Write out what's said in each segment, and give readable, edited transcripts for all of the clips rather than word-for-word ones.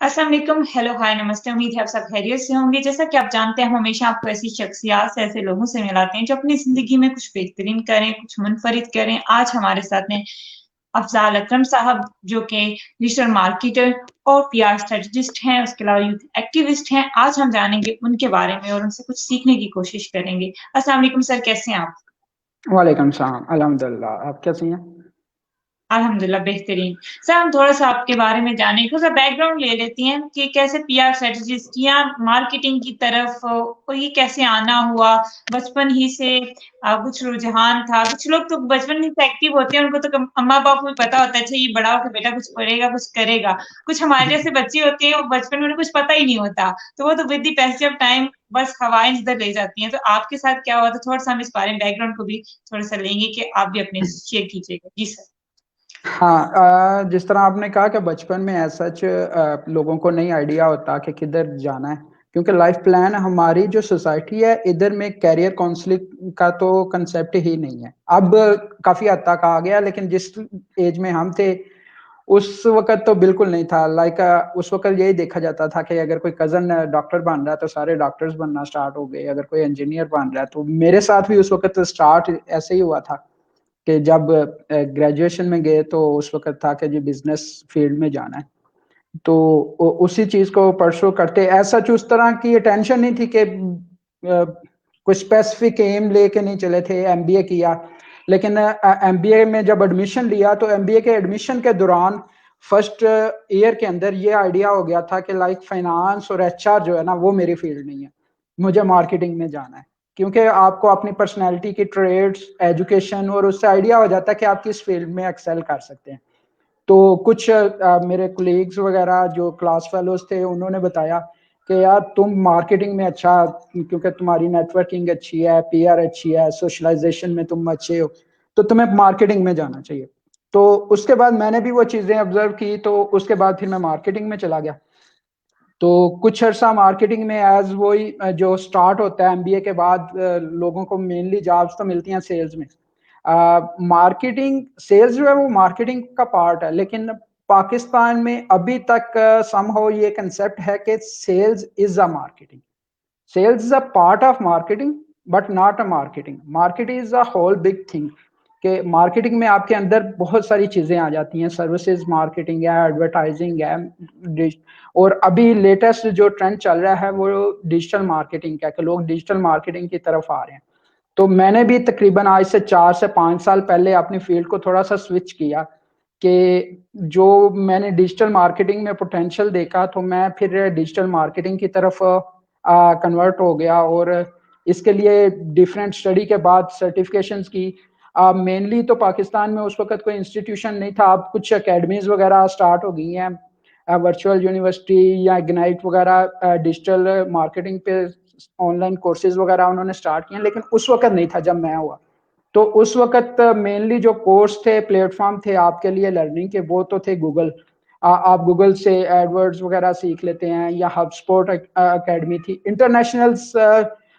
अस्सलाम वालेकुम, हेलो, हाय, नमस्ते। उम्मीद है आप सब खैरियत से होंगे। जैसा कि आप जानते हैं, हम हमेशा आपको ऐसी शख्सियत से, ऐसे लोगों से मिलाते हैं जो अपनी ज़िंदगी में कुछ बेहतरीन करें, कुछ मुनफ़रिद करें। आज हमारे साथ हैं अफ़ज़ाल अकरम साहब, जो कि डिजिटल मार्केटर और पीआर स्ट्रेटेजिस्ट हैं, उसके अलावा यूथ एक्टिविस्ट हैं। आज हम जानेंगे उनके बारे में और उनसे कुछ सीखने की कोशिश करेंगे। अस्सलाम वालेकुम सर, कैसे हैं आप? वालेकुम सलाम, अल्हम्दुलिल्लाह। आप कैसी हैं? अल्हम्दुलिल्लाह बेहतरीन। सर हम थोड़ा-सा आपके बारे में जानें, थोड़ा-सा बैकग्राउंड ले लेती हैं कि कैसे पीआर स्ट्रेटेजिस्ट या मार्केटिंग की तरफ ये कैसे आना हुआ? बचपन ही से कुछ रुझान था, कुछ लोग तो बचपन ही से एक्टिव होते हैं, उनको तो कम अम्मा-बाप को भी पता होता है, अच्छा ये बड़ा होके बेटा कुछ करेगा, कुछ करेगा। कुछ हमारे जैसे बच्चे होते हैं, वो बचपन में उन्हें कुछ पता ही नहीं होता, तो वो तो with the passage of time बस हवाएँ जिधर ले जाती हैं। तो आपके साथ क्या हुआ था? थोड़ा-सा हम इस बारे में बैकग्राउंड को भी थोड़ा-सा लेंगे कि आप भी अपने शेयर कीजिएगा। जी सर। हाँ, जिस तरह आपने कहा कि बचपन में एज़ सच लोगों को नहीं आइडिया होता कि किधर जाना है, क्योंकि लाइफ प्लान हमारी जो सोसाइटी है, इधर में करियर काउंसलिंग का तो कंसेप्ट ही नहीं है। अब काफ़ी हद तक आ गया, लेकिन जिस एज में हम थे, उस वक़्त तो बिल्कुल नहीं था। उस वक़्त यही देखा जाता था कि अगर कोई कज़न डॉक्टर बन रहा है, तो सारे डॉक्टर्स बनना स्टार्ट हो गए। अगर कोई इंजीनियर बन रहा है, तो मेरे साथ भी उस वक़्त स्टार्ट ऐसे ही हुआ था कि जब ग्रेजुएशन में गए तो उस वक़्त था कि जी बिज़नेस फील्ड में जाना है। तो उसी चीज़ को परस्यू करते ऐसा उस तरह की टेंशन नहीं थी कि कोई स्पेसिफिक एम लेके नहीं चले थे, एमबीए किया। लेकिन एमबीए में जब एडमिशन लिया तो एमबीए के एडमिशन के दौरान फर्स्ट ईयर के अंदर ये आइडिया हो गया था कि लाइक फाइनेंस और एचआर जो है ना, वो मेरी फील्ड नहीं है, मुझे मार्केटिंग में जाना है। क्योंकि आपको अपनी पर्सनैलिटी की ट्रेड्स, एजुकेशन और उससे आइडिया हो जाता है कि आप किस फील्ड में एक्सेल कर सकते हैं। तो कुछ मेरे कोलीग्स वगैरह जो क्लास फेलोज थे, उन्होंने बताया कि यार तुम मार्केटिंग में अच्छा, क्योंकि तुम्हारी नेटवर्किंग अच्छी है, पीआर अच्छी है, सोशलाइजेशन में तुम अच्छे हो, तो तुम्हें मार्केटिंग में जाना चाहिए। तो उसके बाद मैंने भी वो चीज़ें ऑब्जर्व की, तो उसके बाद फिर मैं मार्केटिंग में चला गया। तो कुछ अर्सा मार्केटिंग में एज वही जो स्टार्ट होता है एमबीए के बाद, लोगों को मेनली जॉब्स तो मिलती हैं सेल्स में। मार्केटिंग सेल्स जो है वो मार्केटिंग का पार्ट है, लेकिन पाकिस्तान में अभी तक समहाउ ये कंसेप्ट है कि sales is a marketing, sales is a part of marketing but not a marketing. Marketing is a whole big thing कि मार्केटिंग में आपके अंदर बहुत सारी चीजें आ जाती हैं, सर्विसेज मार्केटिंग है, एडवर्टाइजिंग है। और अभी लेटेस्ट जो ट्रेंड चल रहा है वो डिजिटल मार्केटिंग का, कि लोग डिजिटल मार्केटिंग की तरफ आ रहे हैं। तो मैंने भी तकरीबन आज से 4 से 5 साल पहले अपनी फील्ड को थोड़ा सा स्विच किया कि जो मैंने डिजिटल मार्केटिंग में पोटेंशियल देखा, तो मैं फिर डिजिटल मार्केटिंग की तरफ कन्वर्ट हो गया। और इसके लिए डिफरेंट स्टडी के बाद सर्टिफिकेशंस की। मेनली तो पाकिस्तान में उस वक्त कोई इंस्टीट्यूशन नहीं था, अब कुछ अकेडमीज वगैरह स्टार्ट हो गई हैं, वर्चुअल यूनिवर्सिटी या इग्नाइट वगैरह, डिजिटल मार्केटिंग पे ऑनलाइन कोर्सेज वगैरह उन्होंने स्टार्ट किए, लेकिन उस वक्त नहीं था जब मैं हुआ। तो उस वक्त मेनली जो कोर्स थे, प्लेटफॉर्म थे आपके लिए लर्निंग के, वो तो थे गूगल। आप गूगल से एडवर्ड्स वगैरह सीख लेते हैं, या हब स्पॉट अकेडमी थी, इंटरनेशनल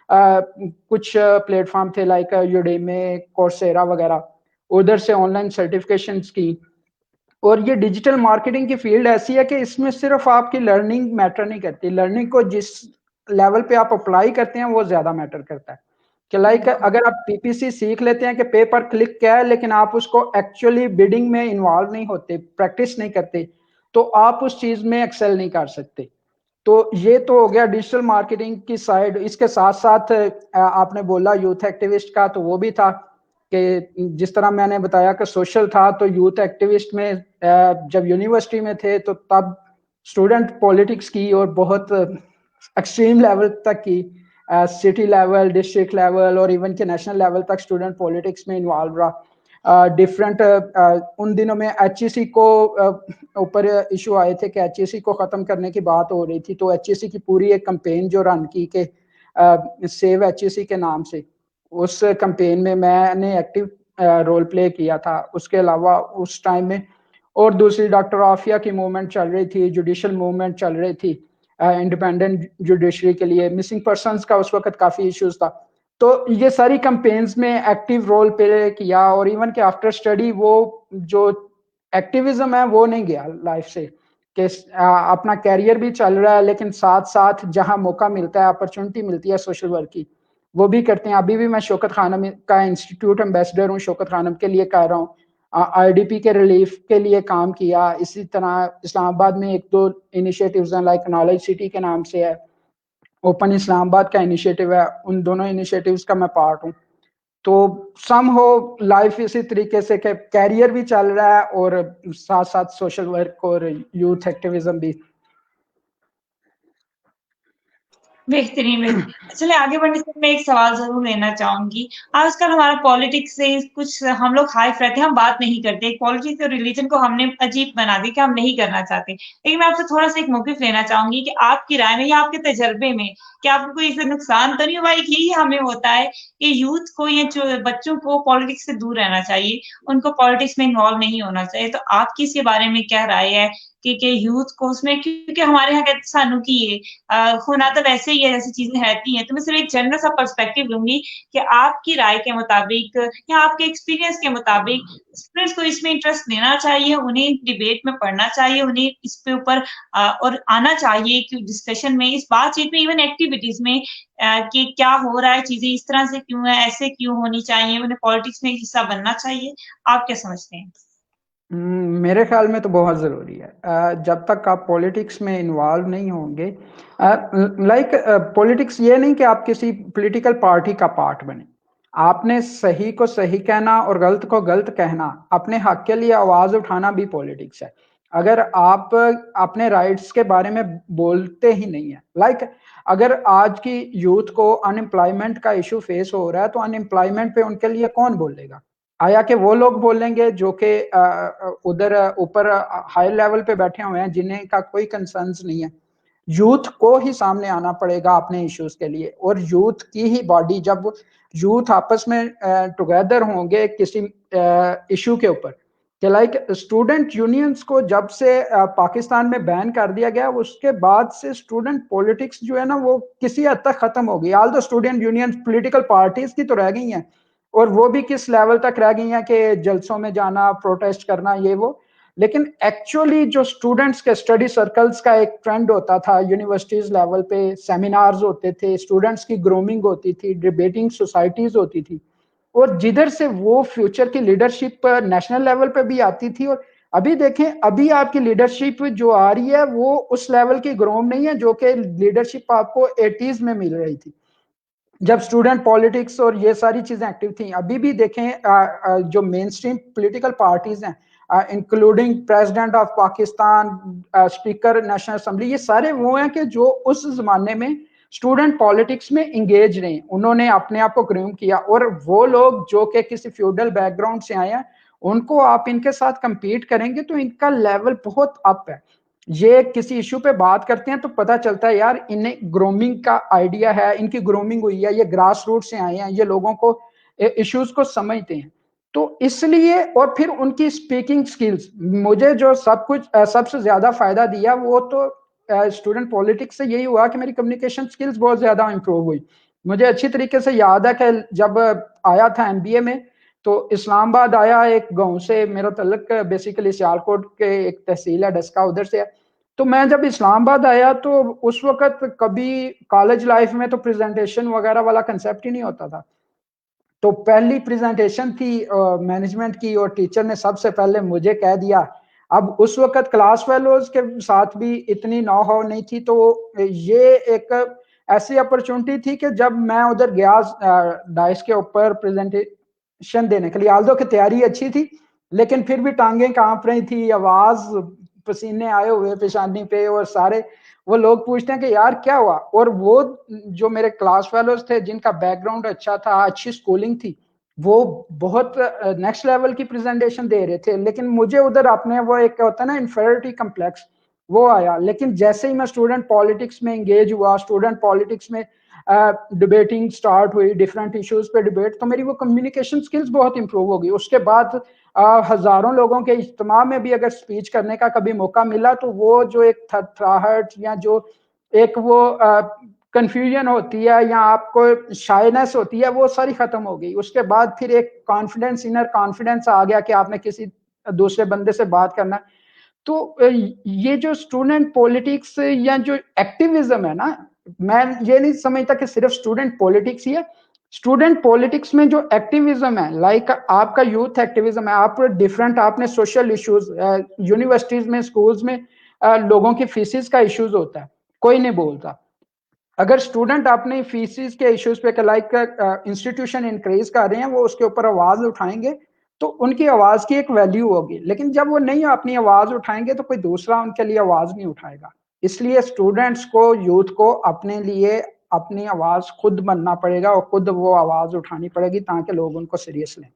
कुछ प्लेटफॉर्म थे लाइक यूडेमी, कोर्सेरा वगैरह, उधर से ऑनलाइन सर्टिफिकेशंस की। और ये डिजिटल मार्केटिंग की फील्ड ऐसी है कि इसमें सिर्फ आपकी लर्निंग मैटर नहीं करती, लर्निंग को जिस लेवल पे आप अप्लाई करते हैं वो ज्यादा मैटर करता है। कि लाइक अगर आप पीपीसी सीख लेते हैं कि पे पर क्लिक क्या है, लेकिन आप उसको एक्चुअली बिडिंग में इन्वॉल्व नहीं होते, प्रैक्टिस नहीं करते, तो आप उस चीज में एक्सेल नहीं कर सकते। तो ये तो हो गया डिजिटल मार्केटिंग की साइड। इसके साथ साथ आपने बोला यूथ एक्टिविस्ट का, तो वो भी था कि जिस तरह मैंने बताया कि सोशल था, तो यूथ एक्टिविस्ट में जब यूनिवर्सिटी में थे तो तब स्टूडेंट पॉलिटिक्स की, और बहुत एक्सट्रीम लेवल तक की, सिटी लेवल, डिस्ट्रिक्ट लेवल और इवन के नेशनल लेवल तक स्टूडेंट पॉलिटिक्स में इन्वॉल्व रहा। डिफरेंट उन दिनों में एचईसी को ऊपर इशू आए थे कि एचईसी को ख़त्म करने की बात हो रही थी, तो एचईसी की पूरी एक कंपेन जो रन की कि सेव एचईसी के नाम से, उस कंपेन में मैंने एक्टिव रोल प्ले किया था। उसके अलावा उस टाइम में और दूसरी डॉक्टर आफिया की मूवमेंट चल रही थी, जुडिशल मूवमेंट चल रही थी, इंडिपेंडेंट जुडिशरी के लिए, मिसिंग पर्सनस का उस वक्त काफ़ी इश्यूज था। तो ये सारी कंपेन्स में एक्टिव रोल प्ले किया, और इवन के आफ्टर स्टडी वो जो एक्टिविज्म है वो नहीं गया लाइफ से, कि अपना कैरियर भी चल रहा है, लेकिन साथ साथ जहां मौका मिलता है, अपॉर्चुनिटी मिलती है सोशल वर्क की, वो भी करते हैं। अभी भी मैं शौकत खानम का इंस्टीट्यूट एम्बेसडर हूँ, शौकत खानम के लिए कर रहा हूँ। आईडीपी के रिलीफ के लिए काम किया। इसी तरह इस्लामाबाद में एक दो इनिशिएटिव्स हैं, लाइक नॉलेज सिटी के नाम से है, ओपन इस्लामाबाद का इनिशिएटिव है, उन दोनों इनिशिएटिव्स का मैं पार्ट हूँ। तो सम हो लाइफ इसी तरीके से कि कैरियर भी चल रहा है और साथ साथ सोशल वर्क और यूथ एक्टिविज्म भी। बेहतरीन बेहतरीन। चलिए आगे बढ़ने से मैं एक सवाल ज़रूर लेना चाहूँगी। आजकल हमारा पॉलिटिक्स से कुछ हम लोग हाइफ रहते हैं, हम बात नहीं करते। पॉलिटिक्स और रिलीजन को हमने अजीब बना दिया कि हम नहीं करना चाहते। लेकिन मैं आपसे थोड़ा-सा एक मौक़िफ़ लेना चाहूँगी कि आपकी राय में या आपके तजुर्बे में क्या आपको कोई इससे नुकसान तो नहीं हुआ? एक यही हमें होता है कि यूथ को या जो बच्चों को पॉलिटिक्स से दूर रहना चाहिए, उनको पॉलिटिक्स में इन्वॉल्व नहीं होना चाहिए। तो आपकी इसके बारे में क्या राय है कि यूथ को उसमें, क्योंकि हमारे यहाँ कहते सानू की ये होना तो वैसे ही है जैसी चीज़ें रहती हैं। तो मैं सिर्फ़ एक जनरल सा पर्सपेक्टिव लूँगी कि आपकी राय के मुताबिक या आपके एक्सपीरियंस के मुताबिक स्टूडेंट्स को इसमें इंटरेस्ट लेना चाहिए, उन्हें डिबेट में पढ़ना चाहिए, उन्हें इसके ऊपर और आना चाहिए कि डिस्कशन में, इस बातचीत में, इवन एक्टिविटीज़ में कि क्या हो रहा है, चीज़ें इस तरह से क्यों है, ऐसे क्यों होनी चाहिए, उन्हें पॉलिटिक्स में हिस्सा बनना चाहिए। आप क्या समझते हैं? मेरे ख्याल में तो बहुत ज़रूरी है। जब तक आप पॉलिटिक्स में इन्वॉल्व नहीं होंगे, लाइक पॉलिटिक्स ये नहीं कि आप किसी पॉलिटिकल पार्टी का पार्ट बने। आपने सही को सही कहना और गलत को गलत कहना, अपने हक के लिए आवाज़ उठाना भी पॉलिटिक्स है। अगर आप अपने राइट्स के बारे में बोलते ही नहीं है, लाइक अगर आज की यूथ को अनएम्प्लॉयमेंट का इशू फेस हो रहा है, तो अनएम्प्लॉयमेंट पे उनके लिए कौन बोलेगा? आया कि वो लोग बोलेंगे जो कि उधर ऊपर हाई लेवल पे बैठे हुए हैं, जिन्हें का कोई कंसर्न्स नहीं है। यूथ को ही सामने आना पड़ेगा अपने इश्यूज के लिए, और यूथ की ही बॉडी, जब यूथ आपस में टुगेदर होंगे किसी इशू के ऊपर, कि लाइक स्टूडेंट यूनियंस को जब से पाकिस्तान में बैन कर दिया गया, उसके बाद से स्टूडेंट पॉलिटिक्स जो है ना, वो किसी हद तक खत्म हो गई। All the student unions political parties की तो रह गई हैं, और वो भी किस लेवल तक रह गई हैं कि जलसों में जाना, प्रोटेस्ट करना, ये वो। लेकिन एक्चुअली जो स्टूडेंट्स के स्टडी सर्कल्स का एक ट्रेंड होता था, यूनिवर्सिटीज लेवल पे सेमिनार्स होते थे, स्टूडेंट्स की ग्रूमिंग होती थी, डिबेटिंग सोसाइटीज होती थी, और जिधर से वो फ्यूचर की लीडरशिप नेशनल लेवल पे भी आती थी। और अभी देखें, अभी आपकी लीडरशिप जो आ रही है वो उस लेवल की ग्रोम नहीं है जो कि लीडरशिप आपको 80s में मिल रही थी, जब स्टूडेंट पॉलिटिक्स और ये सारी चीजें एक्टिव थी। अभी भी देखें जो मेन स्ट्रीम पोलिटिकल पार्टीज हैं, including president of Pakistan, speaker national assembly, ये सारे वो हैं कि जो उस जमाने में स्टूडेंट पॉलिटिक्स में इंगेज रहे, उन्होंने अपने आप को ग्रूम किया। और वो लोग जो कि किसी फ्यूडल बैकग्राउंड से आए हैं, उनको आप इनके साथ कंपीट करेंगे तो इनका लेवल बहुत अप है। ये किसी इशू पे बात करते हैं तो पता चलता है यार इन्हें ग्रूमिंग का आइडिया है, इनकी ग्रूमिंग हुई है, ये ग्रास रूट से आए हैं, ये लोगों को इश्यूज को समझते हैं। तो इसलिए, और फिर उनकी स्पीकिंग स्किल्स, मुझे जो सब कुछ सबसे ज्यादा फायदा दिया वो तो स्टूडेंट पॉलिटिक्स से यही हुआ कि मेरी कम्युनिकेशन स्किल्स बहुत ज्यादा इंप्रूव हुई। मुझे अच्छी तरीके से याद है कि जब आया था एमबीए में, तो इस्लामाबाद आया, एक गांव से मेरा तल्लक बेसिकली सियालकोट के एक तहसील है डस्का, उधर से है। तो मैं जब इस्लामाबाद आया तो उस वक्त कभी कॉलेज लाइफ में तो प्रेजेंटेशन वगैरह वाला कंसेप्ट ही नहीं होता था। तो पहली प्रेजेंटेशन थी मैनेजमेंट की, और टीचर ने सबसे पहले मुझे कह दिया। अब उस वक्त क्लास फेलोज के साथ भी इतनी नो हाउ नहीं थी, तो ये एक ऐसी अपॉर्चुनिटी थी कि जब मैं उधर गया डाइस के ऊपर प्रेजेंटेशन देने के लिए, आल्दो की तैयारी अच्छी थी, लेकिन फिर भी टांगें कांप रही थी, आवाज, पसीने आए हुए पेशानी पे, और सारे वो लोग पूछते हैं कि यार क्या हुआ। और वो जो मेरे क्लास फेलोज थे जिनका बैकग्राउंड अच्छा था, अच्छी स्कूलिंग थी, वो बहुत नेक्स्ट लेवल की प्रेजेंटेशन दे रहे थे, लेकिन मुझे उधर अपने वो एक होता है ना इन्फेरिटी कम्प्लेक्स, वो आया। लेकिन जैसे ही मैं स्टूडेंट पॉलिटिक्स में एंगेज हुआ, स्टूडेंट पॉलिटिक्स में डिबेटिंग स्टार्ट हुई, डिफरेंट इश्यूज पे डिबेट, तो मेरी वो कम्युनिकेशन स्किल्स बहुत इंप्रूव हो गई। उसके बाद हजारों लोगों के इज्तिमा में भी अगर स्पीच करने का कभी मौका मिला, तो वो जो एक थरथराहट या जो एक वो कंफ्यूजन होती है या आपको शाइनेस होती है, वो सारी खत्म हो गई। उसके बाद फिर एक कॉन्फिडेंस, इनर कॉन्फिडेंस आ गया कि आपने किसी दूसरे बंदे से बात करना। तो ये जो स्टूडेंट पॉलिटिक्स या जो एक्टिविज्म है ना, मैं ये नहीं समझता कि सिर्फ स्टूडेंट पॉलिटिक्स ही है। स्टूडेंट पॉलिटिक्स में जो एक्टिविज्म है, लाइक आपका यूथ एक्टिविज्म है, आप डिफरेंट, आपने सोशल इश्यूज, यूनिवर्सिटीज में, स्कूल्स में लोगों की फीसिस का इश्यूज होता है, कोई नहीं बोलता। अगर स्टूडेंट अपनी फीसिस के इश्यूज पे, लाइक इंस्टीट्यूशन इंक्रीज कर रहे हैं, वो उसके ऊपर आवाज उठाएंगे तो उनकी आवाज की एक वैल्यू होगी। लेकिन जब वो नहीं अपनी आवाज उठाएंगे तो कोई दूसरा उनके लिए आवाज नहीं उठाएगा। इसलिए स्टूडेंट्स को, यूथ को अपने लिए अपनी आवाज खुद बनना पड़ेगा और खुद वो आवाज उठानी पड़ेगी ताकि लोग उनको सीरियस लें।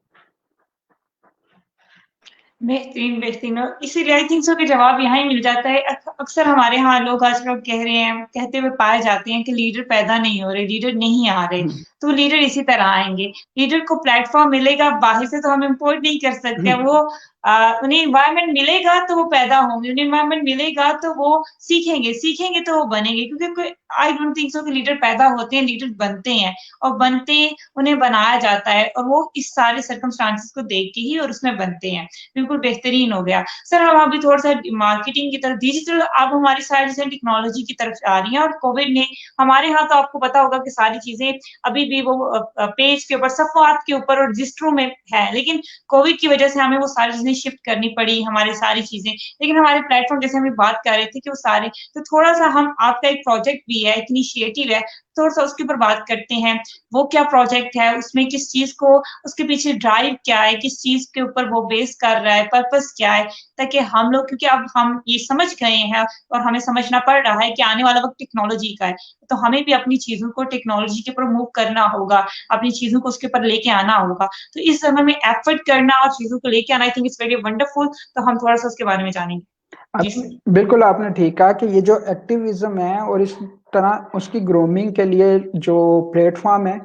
बेहतरीन बेहतरीन। और इसीलिए आई थिंक सो कि जवाब यहाँ ही मिल जाता है। अक्सर हमारे यहाँ लोग आज लोग कह रहे हैं, कहते हुए पाए जाते हैं कि लीडर पैदा नहीं हो रहे, लीडर नहीं आ रहे, तो लीडर इसी तरह आएंगे। लीडर को प्लेटफॉर्म मिलेगा, बाहर से तो हम इम्पोर्ट नहीं कर सकते। वो उन्हें इन्वायरमेंट मिलेगा तो वो पैदा होंगे, उन्हें इन्वायरमेंट मिलेगा तो वो सीखेंगे, सीखेंगे तो वो बनेंगे। क्योंकि आई डोंट थिंक सो कि लीडर पैदा होते हैं, लीडर बनते हैं, और बनते उन्हें बनाया जाता है, और वो इस सारे सर्कमस्टांसेस को देख के ही और उसमें बनते हैं। बिल्कुल बेहतरीन हो गया। सर हम अभी थोड़ा सा मार्केटिंग की तरफ, डिजिटल अब हमारी सारी चीजें टेक्नोलॉजी की तरफ आ रही हैं, और कोविड ने हमारे यहाँ तो आपको पता होगा कि सारी चीजें अभी भी वो पेज के ऊपर, सफवात के ऊपर और रजिस्ट्रों में है, लेकिन कोविड की वजह से हमें वो सारी चीजें शिफ्ट करनी पड़ी, हमारी सारी चीजें। लेकिन हमारे प्लेटफॉर्म, जैसे हम बात कर रहे थे कि वो सारे, तो थोड़ा सा हम, आपका एक प्रोजेक्ट भी है, एक इनिशिएटिव है, थोड़ा सा उसके ऊपर बात करते हैं। वो क्या प्रोजेक्ट है, उसमें किस चीज को, उसके पीछे ड्राइव क्या है, किस चीज के ऊपर वो बेस कर रहा है, पर्पस क्या है, ताकि हम लोग, क्योंकि अब हम ये समझ गए हैं और हमें समझना पड़ रहा है कि आने वाला वक्त टेक्नोलॉजी का है, तो हमें भी अपनी चीजों को टेक्नोलॉजी के ऊपर मूव करना होगा, अपनी चीजों को उसके ऊपर लेके आना होगा। तो इस समय में एफर्ट करना और चीजों को लेके आना, I think it's very wonderful. तो हम थोड़ा सा उसके बारे में जानेंगे। बिल्कुल आपने ठीक कहा कि ये जो एक्टिविज्म है और इस तरह उसकी ग्रूमिंग के लिए जो प्लेटफॉर्म है,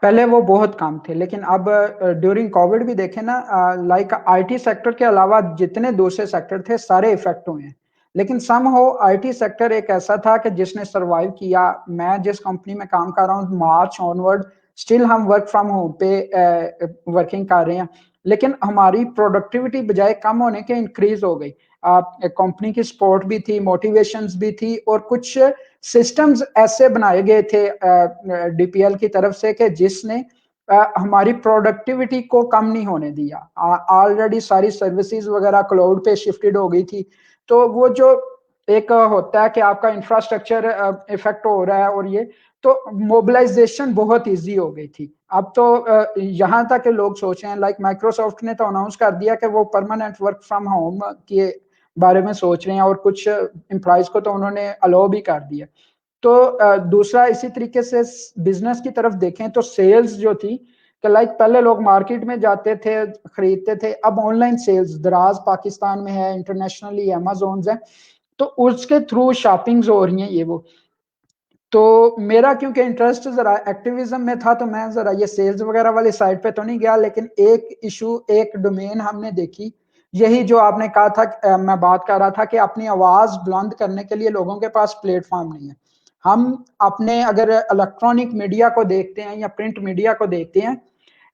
पहले वो बहुत कम थे, लेकिन अब ड्यूरिंग कोविड भी देखें ना, लाइक आईटी सेक्टर के अलावा जितने दूसरे सेक्टर थे सारे इफेक्ट हुए हैं। लेकिन सम हो आईटी सेक्टर एक ऐसा था कि जिसने सरवाइव किया। मैं जिस कंपनी में काम कर रहा हूँ, मार्च ऑनवर्ड स्टिल हम वर्क फ्रॉम होम पे वर्किंग कर रहे हैं, लेकिन हमारी प्रोडक्टिविटी बजाय कम होने के इंक्रीज हो गई। कंपनी की सपोर्ट भी थी, मोटिवेशंस भी थी, और कुछ सिस्टम्स ऐसे बनाए गए थे डीपीएल की तरफ से कि जिसने हमारी प्रोडक्टिविटी को कम नहीं होने दिया। ऑलरेडी सारी सर्विसेज वगैरह क्लाउड पे शिफ्टेड हो गई थी, तो वो जो एक होता है कि आपका इंफ्रास्ट्रक्चर इफेक्ट हो रहा है, और ये तो मोबिलाइजेशन बहुत इजी हो गई थी। अब तो यहाँ तक लोग सोच रहे हैं, लाइक माइक्रोसॉफ्ट ने तो अनाउंस कर दिया कि वो परमानेंट वर्क फ्रॉम होम के बारे में सोच रहे हैं, और कुछ एम्प्लॉयज को तो उन्होंने अलाउ भी कर दिया। तो दूसरा, इसी तरीके से बिजनेस की तरफ देखें तो सेल्स जो थी कि लाइक पहले लोग मार्केट में जाते थे, खरीदते थे, अब ऑनलाइन सेल्स दराज पाकिस्तान में है, इंटरनेशनली अमेज़न है, तो उसके थ्रू शॉपिंग्स हो रही हैं ये वो। तो मेरा क्योंकि इंटरेस्ट जरा एक्टिविज्म में था, तो मैं जरा ये सेल्स वगैरह वाली साइड पे तो नहीं गया, लेकिन एक इशू, एक डोमेन हमने देखी, यही जो आपने कहा था, मैं बात कर रहा था कि अपनी आवाज बुलंद करने के लिए लोगों के पास प्लेटफॉर्म नहीं है। हम अपने अगर इलेक्ट्रॉनिक मीडिया को देखते हैं या प्रिंट मीडिया को देखते हैं,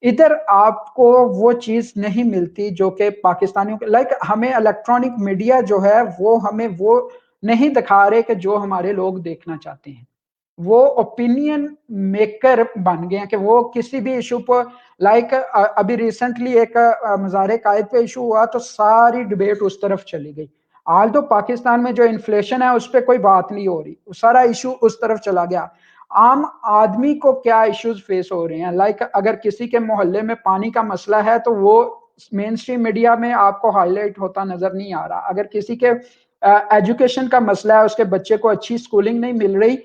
इधर आपको वो चीज नहीं मिलती जो कि पाकिस्तानियों के, लाइक हमें इलेक्ट्रॉनिक मीडिया जो है वो हमें वो नहीं दिखा रहे कि जो हमारे लोग देखना चाहते हैं। वो ओपिनियन मेकर बन गए हैं कि वो किसी भी इशू पर, लाइक अभी रिसेंटली एक मज़ार कायद पे इशू हुआ तो सारी डिबेट उस तरफ चली गई। आज तो पाकिस्तान में जो इन्फ्लेशन है उस पर कोई बात नहीं हो रही, सारा इशू उस तरफ चला गया। आम आदमी को क्या इश्यूज फेस हो रहे हैं, लाइक अगर किसी के मोहल्ले में पानी का मसला है तो वो मेन स्ट्रीम मीडिया में आपको हाईलाइट होता नजर नहीं आ रहा। अगर किसी के एजुकेशन का मसला है, उसके बच्चे को अच्छी स्कूलिंग नहीं मिल रही,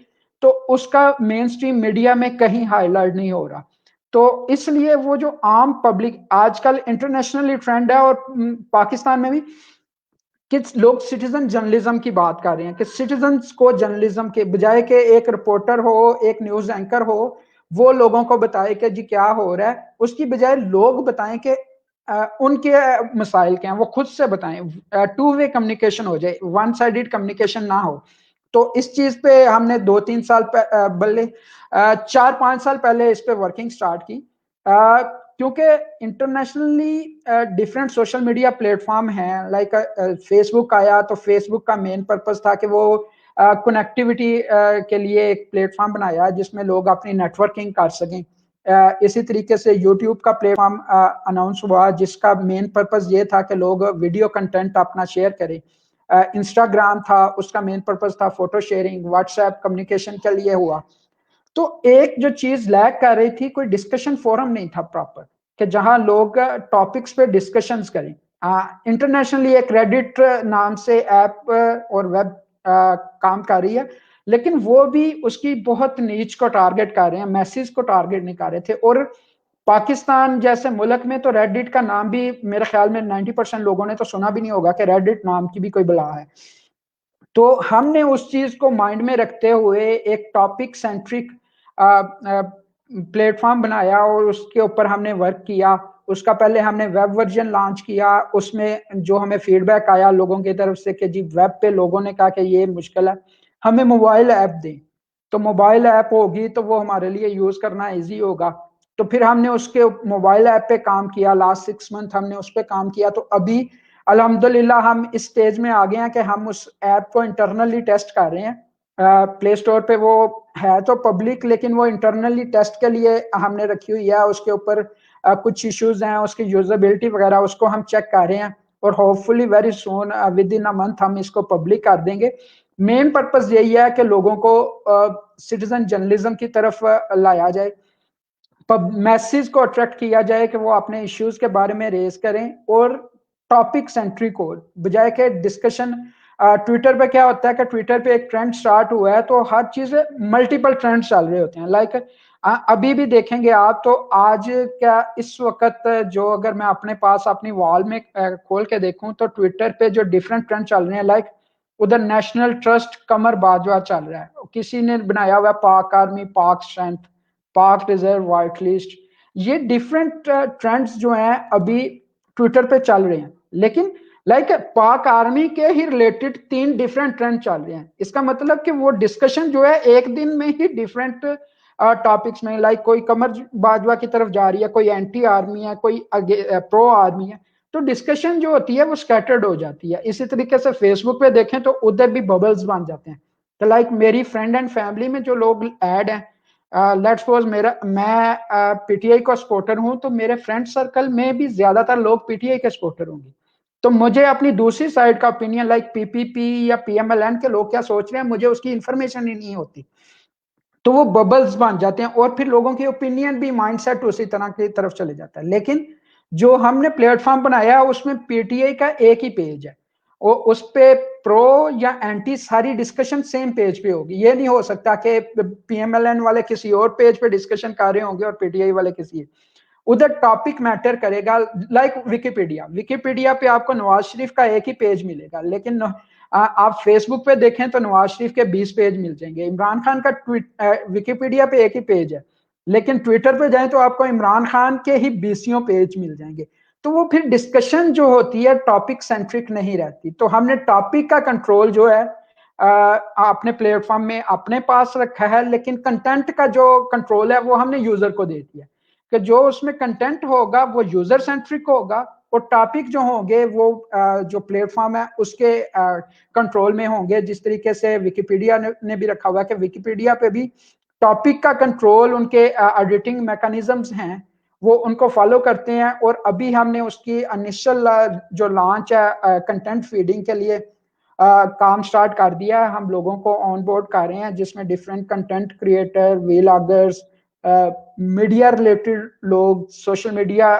तो उसका मेन स्ट्रीम मीडिया में कहीं हाईलाइट नहीं हो रहा। तो इसलिए वो जो आम पब्लिक, आजकल इंटरनेशनली ट्रेंड है और पाकिस्तान में भी, कि लोग सिटीजन जर्नलिज्म की बात कर रहे हैं कि सिटीजन को जर्नलिज्म के बजाय के एक रिपोर्टर हो, एक न्यूज एंकर हो, वो लोगों को बताए कि जी क्या हो रहा है, उसकी बजाय लोग बताएं कि उनके मसाइल क्या हैं, वो खुद से बताएं, टू वे कम्युनिकेशन हो जाए, वन साइडेड कम्युनिकेशन ना हो। तो इस चीज पे हमने 2-3 साल बल्कि 4-5 साल पहले इस पे वर्किंग स्टार्ट की। क्योंकि internationally different social media platform हैं, लाइक फेसबुक आया तो फेसबुक का मेन पर्पस था कि वो कनेक्टिविटी के लिए एक प्लेटफॉर्म बनाया जिसमें लोग अपनी नेटवर्किंग कर सकें। इसी तरीके से यूट्यूब का प्लेटफॉर्म अनाउंस हुआ जिसका मेन पर्पस ये था कि लोग वीडियो कंटेंट अपना शेयर करें। इंस्टाग्राम था, उसका मेन पर्पस था फोटो शेयरिंग। व्हाट्सएप कम्युनिकेशन के लिए हुआ। तो एक जो चीज लैक कर रही थी, कोई डिस्कशन फोरम नहीं था प्रॉपर कि जहां लोग टॉपिक्स पे डिस्कशंस करें। इंटरनेशनली एक रेडिट नाम से ऐप और वेब काम कर रही है, लेकिन वो भी उसकी बहुत नीच को टारगेट कर रहे हैं, मैसेज को टारगेट नहीं कर रहे थे। और पाकिस्तान जैसे मुल्क में तो रेडिट का नाम भी मेरे ख्याल में 90% लोगों ने तो सुना भी नहीं होगा कि रेडिट नाम की भी कोई बला है। तो हमने उस चीज को माइंड में रखते हुए एक टॉपिक सेंट्रिक प्लेटफॉर्म बनाया और उसके ऊपर हमने वर्क किया। उसका पहले हमने वेब वर्जन लॉन्च किया, उसमें जो हमें फीडबैक आया लोगों की तरफ से कि जी वेब पे लोगों ने कहा कि ये मुश्किल है, हमें मोबाइल ऐप दें। तो मोबाइल ऐप होगी तो वो हमारे लिए यूज करना इजी होगा। तो फिर हमने उसके मोबाइल ऐप पे काम किया। लास्ट 6 मंथ हमने उस पर काम किया। तो अभी अल्हम्दुलिल्लाह हम इस स्टेज में आ गए हैं कि हम उस ऐप को इंटरनली टेस्ट कर रहे हैं। प्ले स्टोर पे वो है तो पब्लिक, लेकिन वो इंटरनली टेस्ट के लिए हमने रखी हुई है। उसके ऊपर कुछ इश्यूज हैं, उसकी यूजेबिलिटी वगैरह उसको हम चेक कर रहे हैं और hopefully very soon with in a month हम इसको पब्लिक कर देंगे। मेन पर्पस यही है कि लोगों को सिटीजन जर्नलिज्म की तरफ लाया जाए, मैसेज को अट्रैक्ट किया जाए कि वो अपने इश्यूज के बारे में रेज करें और टॉपिक सेंट्रिक हो बजाय के डिस्कशन। ट्विटर पे क्या होता है कि ट्विटर पे एक ट्रेंड स्टार्ट हुआ है तो हर चीज मल्टीपल ट्रेंड चल रहे होते हैं। लाइक अभी भी देखेंगे आप तो आज क्या इस वक्त जो अगर मैं अपने पास अपनी वॉल में खोल के देखूं तो ट्विटर पे जो डिफरेंट ट्रेंड चल रहे हैं, लाइक उधर नेशनल ट्रस्ट कमर बाजवा चल रहा है, किसी ने बनाया हुआ पाक आर्मी, पाक स्ट्रेंथ, पाक रिजर्व, व्हाइट लिस्ट। ये डिफरेंट ट्रेंड्स जो हैं अभी ट्विटर पे चल रहे हैं, लेकिन लाइक पाक आर्मी के ही रिलेटेड 3 डिफरेंट ट्रेंड चल रहे हैं। इसका मतलब कि वो डिस्कशन जो है एक दिन में ही डिफरेंट टॉपिक्स में, लाइक कोई कमर बाजवा की तरफ जा रही है, कोई एंटी आर्मी है, कोई प्रो आर्मी है, तो डिस्कशन जो होती है वो स्कैटर्ड हो जाती है। इसी तरीके से फेसबुक पे देखें तो उधर भी बबल्स बन जाते हैं। तो लाइक मेरी फ्रेंड एंड फैमिली में जो लोग ऐड हैं, लेट्स सपोज मैं पीटीआई का सपोर्टर हूं तो मेरे फ्रेंड सर्कल में भी ज्यादातर लोग पीटीआई के सपोर्टर होंगे। तो मुझे अपनी दूसरी साइड का ओपिनियन लाइक पीपीपी या पीएमएलएन के लोग क्या सोच रहे हैं मुझे उसकी इंफॉर्मेशन ही नहीं होती। तो वो बबल्स बन जाते हैं और फिर लोगों की ओपिनियन भी माइंडसेट उसी तरह की तरफ चले जाता है। लेकिन जो हमने प्लेटफॉर्म बनाया उसमें पीटीआई का एक ही पेज है और उस पे प्रो या एंटी सारी डिस्कशन सेम पेज पे होगी। ये नहीं हो सकता कि पीएमएलएन वाले किसी और पेज पे डिस्कशन कर रहे होंगे और पीटीआई वाले किसी उधर टॉपिक मैटर करेगा। लाइक विकिपीडिया, विकिपीडिया पे आपको नवाज शरीफ का एक ही पेज मिलेगा, लेकिन आप फेसबुक पे देखें तो नवाज शरीफ के 20 पेज मिल जाएंगे। इमरान खान का विकिपीडिया पे एक ही पेज है, लेकिन ट्विटर पे जाएं तो आपको इमरान खान के ही 20 पेज मिल जाएंगे। तो वो फिर डिस्कशन जो होती है टॉपिक सेंट्रिक नहीं रहती। तो हमने टॉपिक का कंट्रोल जो है अपने प्लेटफॉर्म में अपने पास रखा है, लेकिन कंटेंट का जो कंट्रोल है वो हमने यूजर को दे दिया कि जो उसमें कंटेंट होगा वो यूजर सेंट्रिक होगा और टॉपिक जो होंगे वो जो प्लेटफॉर्म है उसके कंट्रोल में होंगे। जिस तरीके से विकिपीडिया ने भी रखा हुआ है कि विकिपीडिया पे भी टॉपिक का कंट्रोल, उनके एडिटिंग मैकेनिज्म्स हैं वो उनको फॉलो करते हैं। और अभी हमने उसकी इनिशियल जो लॉन्च है कंटेंट फीडिंग के लिए काम स्टार्ट कर दिया है। हम लोगों को ऑन बोर्ड कर रहे हैं जिसमें different content creator, vloggers, media related लोग, सोशल मीडिया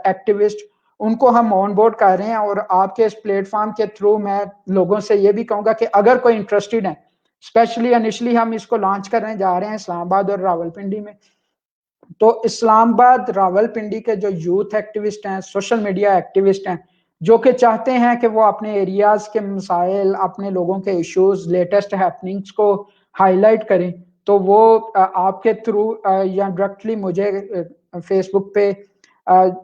एक्टिविस्ट, उनको हम ऑन बोर्ड कर रहे हैं। और आपके इस प्लेटफॉर्म के थ्रू मैं लोगों से ये भी कहूंगा कि अगर कोई इंटरेस्टेड है, स्पेशली इनिशियली हम इसको लॉन्च करने जा रहे हैं इस्लामाबाद और रावलपिंडी में, तो इस्लामाबाद रावलपिंडी के जो यूथ एक्टिविस्ट हैं, सोशल मीडिया एक्टिविस्ट हैं, जो कि चाहते हैं कि वो अपने एरियाज के मसाइल, अपने लोगों के इश्यूज, लेटेस्ट हैपनिंग्स को हाईलाइट करें, तो वो आपके थ्रू या डायरेक्टली मुझे फेसबुक पे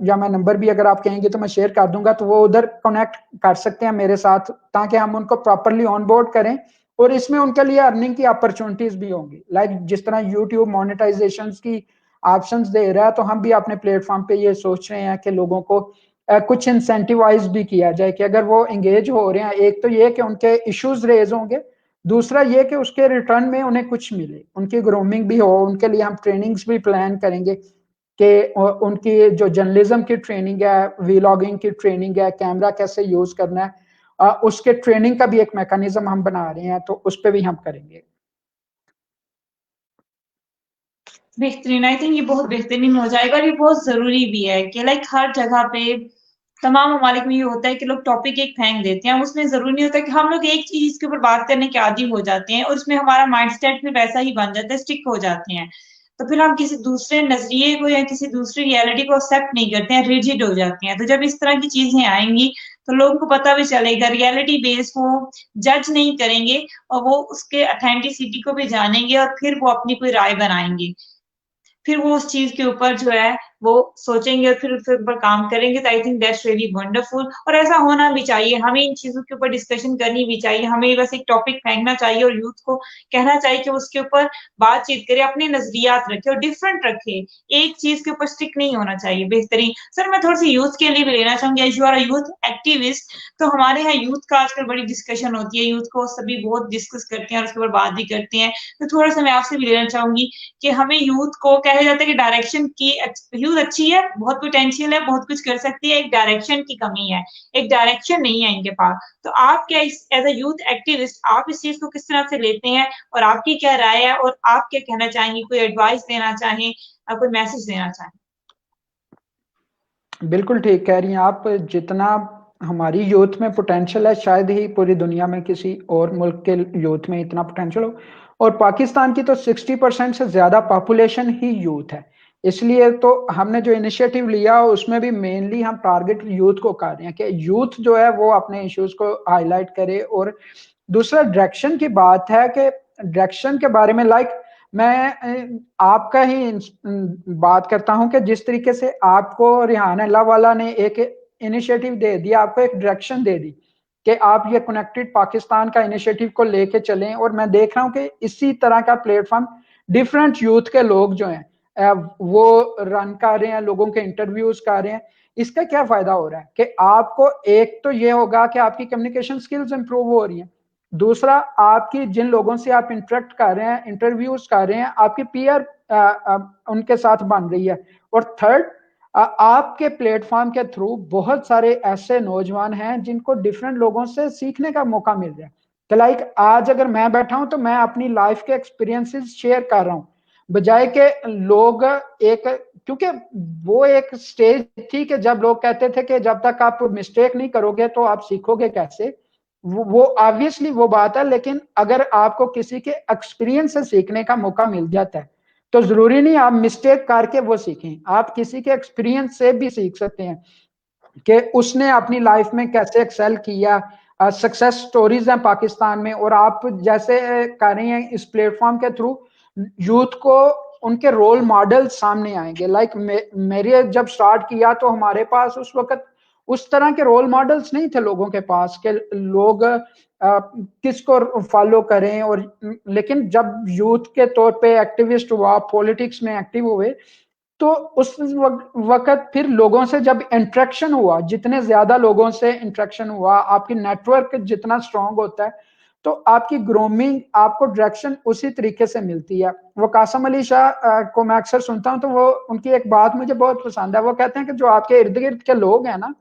या मैं नंबर भी अगर आप कहेंगे तो मैं शेयर कर दूंगा, तो वो उधर कनेक्ट कर सकते हैं मेरे साथ ताकि हम उनको प्रॉपरली ऑन बोर्ड करें। और इसमें उनके लिए अर्निंग की अपॉर्चुनिटीज भी होंगी, लाइक जिस तरह यूट्यूब मोनेटाइजेशन की ऑप्शंस दे रहा है, तो हम भी अपने प्लेटफॉर्म पे ये सोच रहे हैं कि लोगों को कुछ इंसेंटिवाइज भी किया जाए कि अगर वो एंगेज हो रहे हैं, एक तो ये कि उनके इश्यूज रेज होंगे, दूसरा ये कि उसके रिटर्न में उन्हें कुछ मिले, उनकी ग्रूमिंग भी हो, उनके लिए हम ट्रेनिंग्स भी प्लान करेंगे कि उनकी जो जर्नलिज्म की ट्रेनिंग है, वीलॉगिंग की ट्रेनिंग है, कैमरा कैसे यूज करना है, उसके ट्रेनिंग का भी एक मैकेनिज्म हम बना रहे हैं, तो उस पर भी हम करेंगे। बेहतरीन, आई थिंक ये बहुत बेहतरीन हो जाएगा और ये बहुत जरूरी भी है कि लाइक हर जगह पे तमाम ममालिक में ये होता है कि लोग टॉपिक एक फेंक देते हैं, उसमें जरूरी नहीं होता कि हम लोग एक चीज के ऊपर बात करने के आदी हो जाते हैं और उसमें हमारा माइंड सेट भी वैसा ही बन जाता है, स्टिक हो जाते हैं। तो फिर हम किसी दूसरे नजरिए को या किसी दूसरी रियलिटी को एक्सेप्ट नहीं करते हैं, रिजिड हो जाते हैं। तो जब इस तरह की चीजें आएंगी तो लोगों को पता भी चलेगा, रियलिटी बेस वो जज नहीं करेंगे और वो उसके ऑथेंटिसिटी को भी जानेंगे और फिर वो अपनी कोई राय बनाएंगे। फिर वो उस चीज के ऊपर जो है वो सोचेंगे और फिर उसके ऊपर काम करेंगे। तो I think that's really wonderful, और ऐसा होना भी चाहिए। हमें इन चीजों के ऊपर डिस्कशन करनी भी चाहिए, हमें बस एक टॉपिक फेंकना चाहिए और यूथ को कहना चाहिए कि उसके ऊपर बातचीत करे, अपने नजरियात रखे और डिफरेंट रखे, एक चीज के ऊपर स्टिक नहीं होना चाहिए। बेहतरीन सर, मैं थोड़ी सी यूथ के लिए भी लेना चाहूंगी, as you are youth activist. तो हमारे यहाँ यूथ का आजकल बड़ी डिस्कशन होती है, यूथ को सभी बहुत डिस्कस करते हैं और उसके ऊपर बात भी करते हैं। तो थोड़ा सा मैं आपसे भी लेना चाहूंगी कि हमें यूथ को कहा जाता है कि डायरेक्शन की, यूथ अच्छी है, बहुत पोटेंशियल है, बहुत कुछ कर सकती है, एक डायरेक्शन की कमी है, एक डायरेक्शन नहीं है इनके पास। तो आप क्या इस एज अ यूथ एक्टिविस्ट आप इस चीज को किस तरह से लेते हैं और आपकी क्या राय है और आप क्या कहना चाहेंगे, कोई एडवाइस देना चाहें, कोई मैसेज देना चाहें? बिल्कुल ठीक कह रही हैं आप। जितना हमारी यूथ में पोटेंशियल है, शायद ही पूरी दुनिया में किसी और मुल्क के यूथ में इतना पोटेंशियल हो। और पाकिस्तान की तो 60% से ज्यादा पॉपुलेशन ही यूथ है। इसलिए तो हमने जो इनिशिएटिव लिया उसमें भी मेनली हम टारगेट यूथ को कर रहे हैं कि यूथ जो है वो अपने इश्यूज को हाईलाइट करे। और दूसरा डायरेक्शन की बात है कि डायरेक्शन के बारे में मैं आपका ही बात करता हूं कि जिस तरीके से आपको रिहान अल्लाह वाला ने एक इनिशिएटिव दे दिया, आपको एक डायरेक्शन दे दी कि आप ये कनेक्टेड पाकिस्तान का इनिशिएटिव को लेके चलें, और मैं देख रहा हूं कि इसी तरह का प्लेटफॉर्म डिफरेंट यूथ के लोग जो हैं वो रन कर रहे हैं, लोगों के इंटरव्यूज कर रहे हैं। इसका क्या फायदा हो रहा है कि आपको एक तो ये होगा कि आपकी कम्युनिकेशन स्किल्स इंप्रूव हो रही हैं, दूसरा आपकी जिन लोगों से आप इंटरेक्ट कर रहे हैं, इंटरव्यूज कर रहे हैं, आपकी पीयर उनके साथ बन रही है। और थर्ड, आपके प्लेटफॉर्म के थ्रू बहुत सारे ऐसे नौजवान हैं जिनको डिफरेंट लोगों से सीखने का मौका मिल रहा है। तो लाइक आज अगर मैं बैठा हूं तो मैं अपनी लाइफ के एक्सपीरियंसेस शेयर कर रहा हूं, बजाय के लोग एक, क्योंकि वो एक स्टेज थी कि जब लोग कहते थे कि जब तक आप मिस्टेक नहीं करोगे तो आप सीखोगे कैसे। वो ऑब्वियसली वो बात है, लेकिन अगर आपको किसी के एक्सपीरियंस से सीखने का मौका मिल जाता है तो जरूरी नहीं आप मिस्टेक करके वो सीखें, आप किसी के एक्सपीरियंस से भी सीख सकते हैं कि उसने अपनी लाइफ में कैसे एक्सेल किया। सक्सेस स्टोरीज हैं पाकिस्तान में, और आप जैसे कर रही हैं इस प्लेटफॉर्म के थ्रू यूथ को उनके रोल मॉडल सामने आएंगे। मेरे जब स्टार्ट किया तो हमारे पास उस वक्त उस तरह के रोल मॉडल्स नहीं थे लोगों के पास कि लोग किसको फॉलो करें। और लेकिन जब यूथ के तौर पे एक्टिविस्ट हुआ, पॉलिटिक्स में एक्टिव हुए, तो उस वक्त फिर लोगों से जब इंटरेक्शन हुआ, जितने ज्यादा लोगों से इंटरेक्शन हुआ, आपकी नेटवर्क जितना स्ट्रांग होता है, तो आपकी ग्रोमिंग, आपको डायरेक्शन उसी तरीके से मिलती है। वो कासम अली शाह को मैं अक्सर सुनता हूं, तो वो उनकी एक बात मुझे बहुत पसंद है। वो कहते हैं कि जो आपके इर्द गिर्द के लोग हैं ना,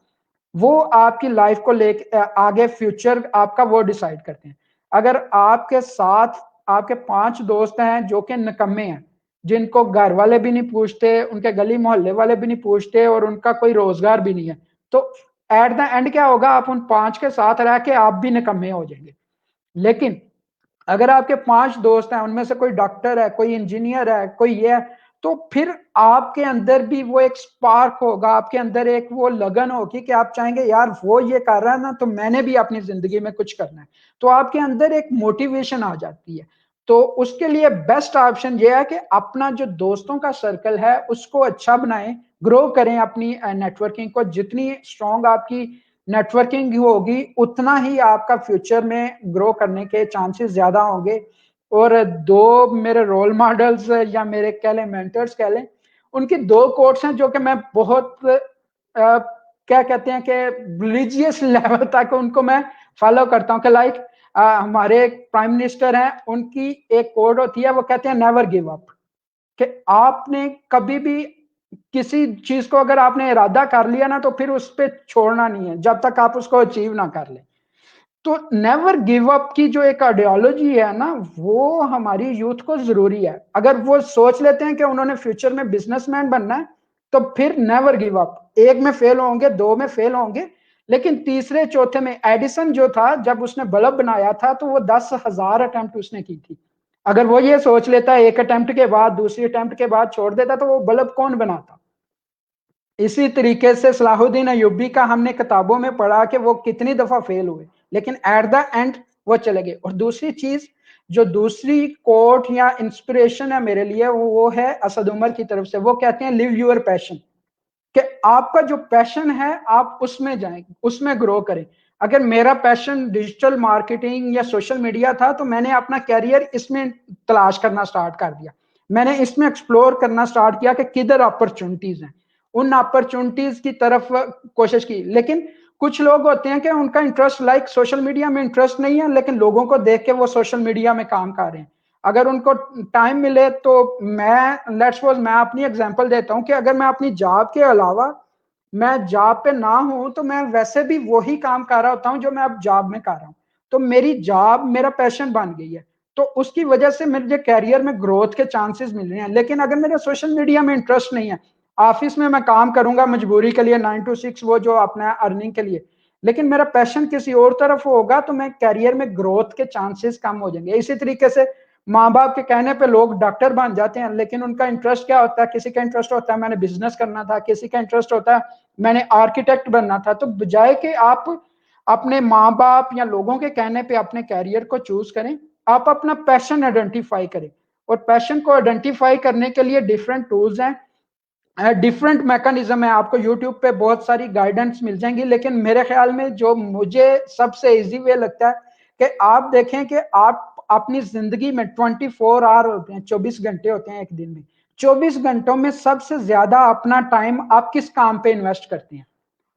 वो आपकी लाइफ को लेके आगे फ्यूचर आपका वो डिसाइड करते हैं। अगर आपके साथ आपके 5 दोस्त हैं जो कि निकम्मे हैं, जिनको घर वाले भी नहीं पूछते, उनके गली मोहल्ले वाले भी नहीं पूछते, और उनका कोई रोजगार भी नहीं है, तो एट द एंड क्या होगा, आप उन 5 के साथ रह के आप भी निकम्मे हो जाएंगे। लेकिन अगर आपके 5 दोस्त हैं, उनमें से कोई डॉक्टर है, कोई इंजीनियर है, कोई ये है, तो फिर आपके अंदर भी वो एक स्पार्क होगा, आपके अंदर एक वो लगन होगी कि आप चाहेंगे यार वो ये कर रहा है ना, तो मैंने भी अपनी जिंदगी में कुछ करना है। तो आपके अंदर एक मोटिवेशन आ जाती है। तो उसके लिए बेस्ट ऑप्शन ये है कि अपना जो दोस्तों का सर्कल है उसको अच्छा बनाएं, ग्रो करें अपनी नेटवर्किंग को। जितनी स्ट्रांग आपकी नेटवर्किंग होगी उतना ही आपका फ्यूचर में ग्रो करने के चांसेस ज्यादा होंगे। और दो मेरे रोल मॉडल्स या मेरे कह लें मेंटर्स कह लें, उनकी 2 कोट्स हैं जो कि मैं बहुत क्या कहते हैं कि रिलीजियस लेवल तक उनको मैं फॉलो करता हूँ कि लाइक हमारे प्राइम मिनिस्टर हैं, उनकी एक कोट होती है, वो कहते हैं नेवर गिव अप, कि आपने कभी भी किसी चीज को अगर आपने इरादा कर लिया ना तो फिर उस पर छोड़ना नहीं है जब तक आप उसको अचीव ना कर ले। तो नेवर गिव अप की जो एक आइडियोलॉजी है ना, वो हमारी यूथ को जरूरी है। अगर वो सोच लेते हैं कि उन्होंने फ्यूचर में बिजनेसमैन बनना है तो फिर नेवर गिव अप। एक में फेल होंगे, दो में फेल होंगे, लेकिन तीसरे चौथे में, एडिसन जो था जब उसने बल्ब बनाया था तो वो 10,000 अटेम्प्ट उसने की थी। अगर वो ये सोच लेता एक अटेम्प्ट के बाद, दूसरी अटेम्प्ट के बाद छोड़ देता तो वो बल्ब कौन बनाता। इसी तरीके से सलाहुद्दीन अय्यूबी का हमने किताबों में पढ़ा कि वो कितनी दफा फेल हुए, लेकिन एट द एंड वो चले गए। और दूसरी चीज, जो दूसरी कोट या इंस्पिरेशन है मेरे लिए, वो है असद उमर की तरफ से। वो कहते हैं लिव यूर पैशन, कि आपका जो पैशन है आप उसमें जाएं, उसमें ग्रो करें। अगर मेरा पैशन डिजिटल मार्केटिंग या सोशल मीडिया था तो मैंने अपना कैरियर इसमें तलाश करना स्टार्ट कर दिया। मैंने इसमें एक्सप्लोर करना स्टार्ट किया कि किधर अपॉर्चुनिटीज हैं, उन अपॉर्चुनिटीज की तरफ कोशिश की। लेकिन कुछ लोग होते हैं कि उनका इंटरेस्ट लाइक सोशल मीडिया में इंटरेस्ट नहीं है, लेकिन लोगों को देख के वो सोशल मीडिया में काम कर रहे हैं। अगर उनको टाइम मिले तो मैं लेट्स सपोज मैं अपनी एग्जांपल देता हूं कि अगर मैं अपनी जॉब के अलावा, मैं जॉब पे ना हूं तो मैं वैसे भी वही काम कर रहा होता हूं जो मैं अब जॉब में कर रहा हूं। तो मेरी जॉब मेरा पैशन बन गई है, तो उसकी वजह से मेरे कैरियर में ग्रोथ के चांसेस मिल रहे हैं। लेकिन अगर मेरा सोशल मीडिया में इंटरेस्ट नहीं है, ऑफिस में मैं काम करूंगा मजबूरी के लिए 9 to 6, वो जो अपना अर्निंग के लिए, लेकिन मेरा पैशन किसी और तरफ होगा तो मैं कैरियर में ग्रोथ के चांसेस कम हो जाएंगे। इसी तरीके से माँ बाप के कहने पे लोग डॉक्टर बन जाते हैं, लेकिन उनका इंटरेस्ट क्या होता है, किसी का इंटरेस्ट होता है मैंने बिजनेस करना था, किसी का इंटरेस्ट होता है मैंने आर्किटेक्ट बनना था। तो बजाय कि आप अपने माँ बाप या लोगों के कहने पे अपने कैरियर को चूज करें, आप अपना पैशन आइडेंटिफाई करें। और पैशन को आइडेंटिफाई करने के लिए डिफरेंट टूल्स हैं, डिफरेंट मैकेनिज्म है। आपको यूट्यूब पे बहुत सारी गाइडेंस मिल जाएंगी, लेकिन मेरे ख्याल में जो मुझे सबसे इजी वे लगता है कि आप देखें कि आप अपनी जिंदगी में 24 आवर होते हैं, 24 घंटे होते हैं एक दिन में। 24 घंटों में सबसे ज्यादा अपना टाइम आप किस काम पे इन्वेस्ट करते हैं?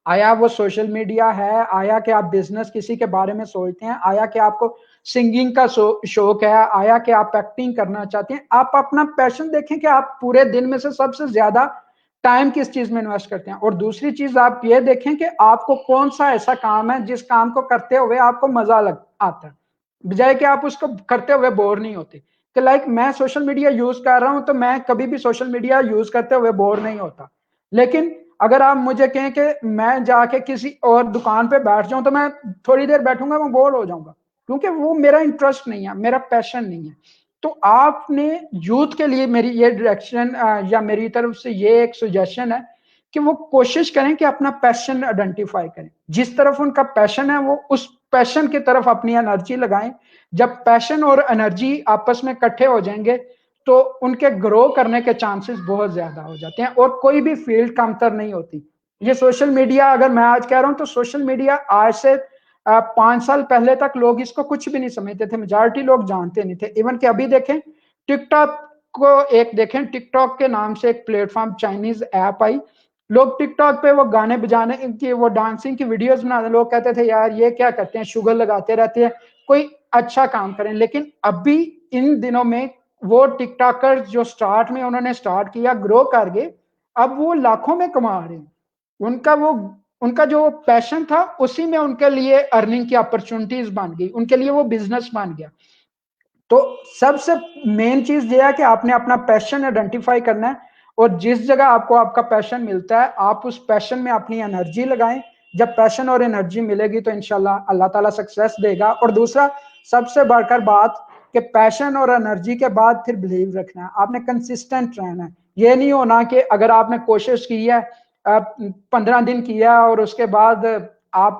आया वो सोशल मीडिया है, आया कि आप बिजनेस किसी के बारे में सोचते हैं, आया कि आपको सिंगिंग का शौक है, आया कि आप एक्टिंग करना चाहते हैं? आप अपना पैशन देखें कि आप पूरे दिन में से सबसे ज्यादा टाइम किस चीज में इन्वेस्ट करते हैं। और दूसरी चीज आप ये देखें कि आपको कौन सा ऐसा काम है जिस काम को करते हुए आपको मजा आता है, बजाय कि आप उसको करते हुए बोर नहीं होते। कि लाइक मैं सोशल मीडिया यूज कर रहा हूं तो मैं कभी भी सोशल मीडिया यूज करते हुए बोर नहीं होता। लेकिन अगर आप मुझे कहें कि मैं जाके किसी और दुकान पे बैठ जाऊं तो मैं थोड़ी देर बैठूंगा, मैं बोर हो जाऊंगा, क्योंकि वो मेरा इंटरेस्ट नहीं है, मेरा पैशन नहीं है। तो आपने यूथ के लिए मेरी ये डायरेक्शन या मेरी तरफ से ये एक सुजेशन है कि वो कोशिश करें कि अपना पैशन आइडेंटिफाई करें। जिस तरफ उनका पैशन है वो उस पैशन की तरफ अपनी एनर्जी लगाएं। जब पैशन और एनर्जी आपस में इकट्ठे हो जाएंगे तो उनके ग्रो करने के चांसेस बहुत ज्यादा हो जाते हैं, और कोई भी फील्ड कमतर नहीं होती। ये सोशल मीडिया, अगर मैं आज कह रहा हूं तो सोशल मीडिया आज से 5 साल पहले तक लोग इसको कुछ भी नहीं समझते थे, मेजॉरिटी लोग जानते नहीं थे। इवन कि अभी देखें टिकटॉक को, एक देखें टिकटॉक के नाम से एक प्लेटफॉर्म चाइनीज ऐप आई, लोग टिकटॉक पे वो गाने बजाने की, वो डांसिंग की वीडियोस बनाते, लोग कहते थे यार ये क्या करते हैं, शुगर लगाते रहते हैं, कोई अच्छा काम करें। लेकिन अभी इन दिनों में वो टिकटॉकर जो स्टार्ट में उन्होंने स्टार्ट किया, ग्रो कर गए, अब वो लाखों में कमा रहे हैं। उनका वो, उनका जो पैशन था उसी में उनके लिए अर्निंग की अपॉर्चुनिटीज बन गई, उनके लिए वो बिजनेस बन गया। तो सबसे मेन चीज ये है कि आपने अपना पैशन आइडेंटिफाई करना है, और जिस जगह आपको आपका पैशन मिलता है आप उस पैशन में अपनी एनर्जी लगाएं। जब पैशन और एनर्जी मिलेगी तो इंशाल्लाह अल्लाह ताला सक्सेस देगा। और दूसरा सबसे बढ़कर बात कि पैशन और एनर्जी के बाद फिर बिलीव रखना है, आपने कंसिस्टेंट रहना है। ये नहीं होना कि अगर आपने कोशिश की है 15 दिन किया और उसके बाद आप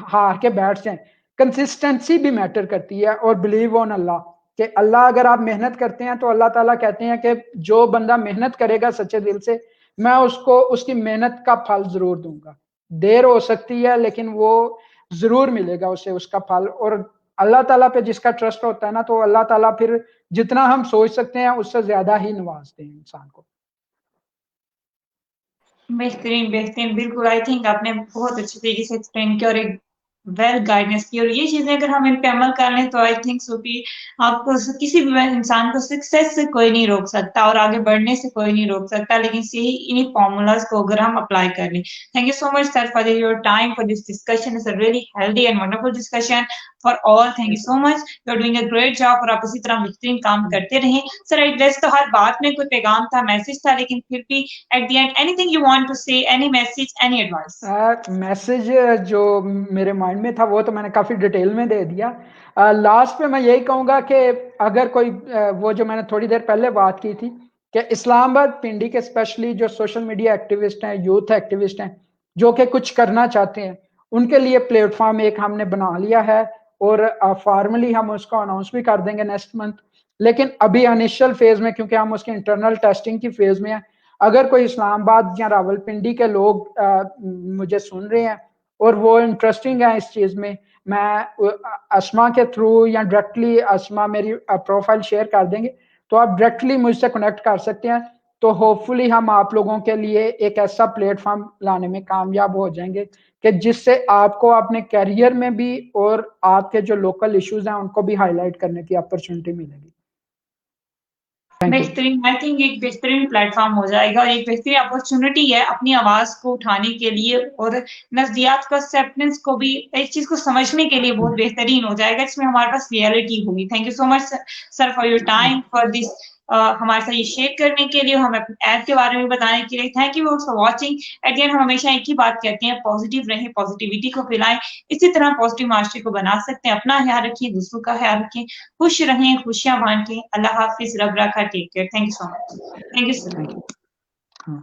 हार के बैठ जाएं। कंसिस्टेंसी भी मैटर करती है, और बिलीव ऑन अल्लाह, कि अल्लाह अगर आप मेहनत करते हैं तो अल्लाह ताला कहते हैं कि जो बंदा मेहनत करेगा सच्चे दिल से, मैं उसको उसकी मेहनत का फल जरूर दूंगा। देर हो सकती है लेकिन वो जरूर मिलेगा उसे उसका फल। और अल्लाह ताला पे जिसका ट्रस्ट होता है ना, तो अल्लाह ताला फिर जितना हम सोच सकते हैं उससे ज्यादा ही नवाजते हैं इंसान को। बेहतरीन, बेहतरीन। बिल्कुल, आई थिंक आपने बहुत अच्छे तरीके से एक्सप्लेन किया और एक वेल गाइडेंस की, और ये चीज़ें अगर हम इन पे अमल कर लें तो आई थिंक सो कि आपको किसी भी इंसान को सक्सेस से कोई नहीं रोक सकता और आगे बढ़ने से कोई नहीं रोक सकता, लेकिन यही इन्हीं फॉर्मूलाज को अगर हम अप्लाई कर लें। Thank you so much sir for your time for this discussion. It's a really healthy and wonderful discussion for all. Thank you so much. You are doing a great job और आप इसी तरह बेहतरीन काम करते रहें। सर आई गेस तो हर बात में कोई पैगाम था, मैसेज था, लेकिन फिर भी at the end anything you want to say, any message, any advice? Message जो मेरे माइंड में था वो तो मैंने काफ़ी डिटेल में दे दिया। लास्ट पे मैं यही कहूँगा कि अगर कोई वो जो मैंने थोड़ी देर पहले बात की थी कि इस्लामाबाद पिंडी के स्पेशली जो सोशल मीडिया एक्टिविस्ट हैं, यूथ एक्टिविस्ट हैं, जो कि कुछ करना चाहते हैं, उनके लिए प्लेटफॉर्म एक हमने बना लिया है और फॉर्मली हम उसको अनाउंस भी कर देंगे नेक्स्ट मंथ। लेकिन अभी इनिशियल फेज में, क्योंकि हम उसकी इंटरनल टेस्टिंग की फेज में हैं, अगर कोई इस्लामाबाद या रावलपिंडी के लोग मुझे सुन रहे हैं और वो इंटरेस्टिंग है इस चीज़ में, मैं अस्मा के थ्रू या डायरेक्टली, अस्मा मेरी प्रोफाइल शेयर कर देंगे तो आप डायरेक्टली मुझसे कनेक्ट कर सकते हैं। तो होपफुली हम आप लोगों के लिए एक ऐसा प्लेटफॉर्म लाने में कामयाब हो जाएंगे कि जिससे आपको अपने करियर में भी और आपके जो लोकल इश्यूज हैं उनको भी हाईलाइट करने की अपॉर्चुनिटी मिलेगी। Thank you. बेहतरीन, आई थिंक एक बेहतरीन प्लेटफॉर्म हो जाएगा और एक बेहतरीन अपॉर्चुनिटी है अपनी आवाज को उठाने के लिए और नजरियात को, एक्सेप्टेंस को भी, एक चीज को समझने के लिए बहुत बेहतरीन हो जाएगा। इसमें हमारे पास रियलिटी होगी। Thank you so much sir for your time for this, हमारे साथ ये शेयर करने के लिए, हमें अपने ऐप के बारे में बताने के लिए। Thank you for watching. At the end हम हमेशा एक ही बात कहते हैं, पॉजिटिव रहें, पॉजिटिविटी को फैलाएं। इसी तरह पॉजिटिव मास्टरी को बना सकते हैं। अपना ख्याल रखिए, दूसरों का ख्याल रखें, खुश रहें, खुशियां बांटें। अल्लाह हाफिज, रब रखा, take care. Thank you so much. Thank you sir. Thank you. हाँ।